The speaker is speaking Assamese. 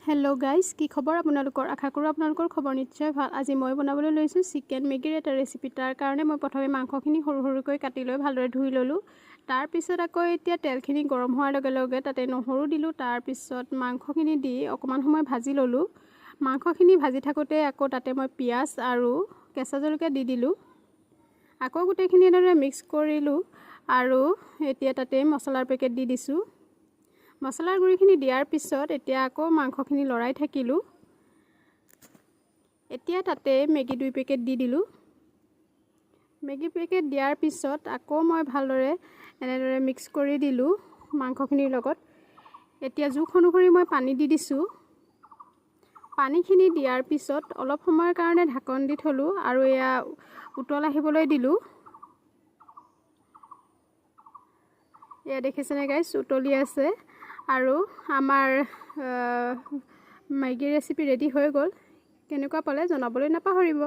हेलो गाइस की खबर आपनालोकर आशा करूँ आपनालोकर खबर निश्चय ভাল। আজি মই বনাবলৈ লৈছো চিকেন মেগিৰ এটা ৰেচিপি। তাৰ কাৰণে মই প্ৰথমে মাংসখিনি সৰু সৰুকৈ কাটি লৈ ভালদৰে ধুই ললো। তাৰ পিছত আকৌ এতিয়া তেলখিনি গৰম হোৱাৰ লগে লগে তাতে নহৰু দিলো। তাৰ পিছত মাংসখিনি দি অকমান সময় ভাজি ললো। মাংসখিনি ভাজি থাকোতে আকৌ তাতে মই পিয়াজ আৰু কেঁচা জলকীয়া দি দিলো। আকৌ গুটেখিনি এদৰে মিক্স কৰিলো আৰু এতিয়া তাতে মছলাৰ পেকেট দি দিছো। মছলাৰ গুৰিখিনি দিয়াৰ পিছত এতিয়া আকৌ মাংসখিনি লৰাই থাকিলো। এতিয়া তাতে মেগি 2 পেকেট দি দিলো। মেগি পেকেট দিয়াৰ পিছত আকৌ মই ভালদৰে এনেদৰে মিক্স কৰি দিলো মাংসখিনিৰ লগত। এতিয়া জোখ অনুসৰি মই পানী দি দিছো। পানীখিনি দিয়াৰ পিছত অলপ সময়ৰ কাৰণে ঢাকন দি থলো আৰু এয়া উতল আহিবলৈ দিলো। এয়া দেখিছেনে গাইস উতলি আছে আৰু আমাৰ মেগি ৰেচিপি ৰেডি হৈ গ'ল। কেনেকুৱা পালে জনাবলৈ নাপাহৰিব।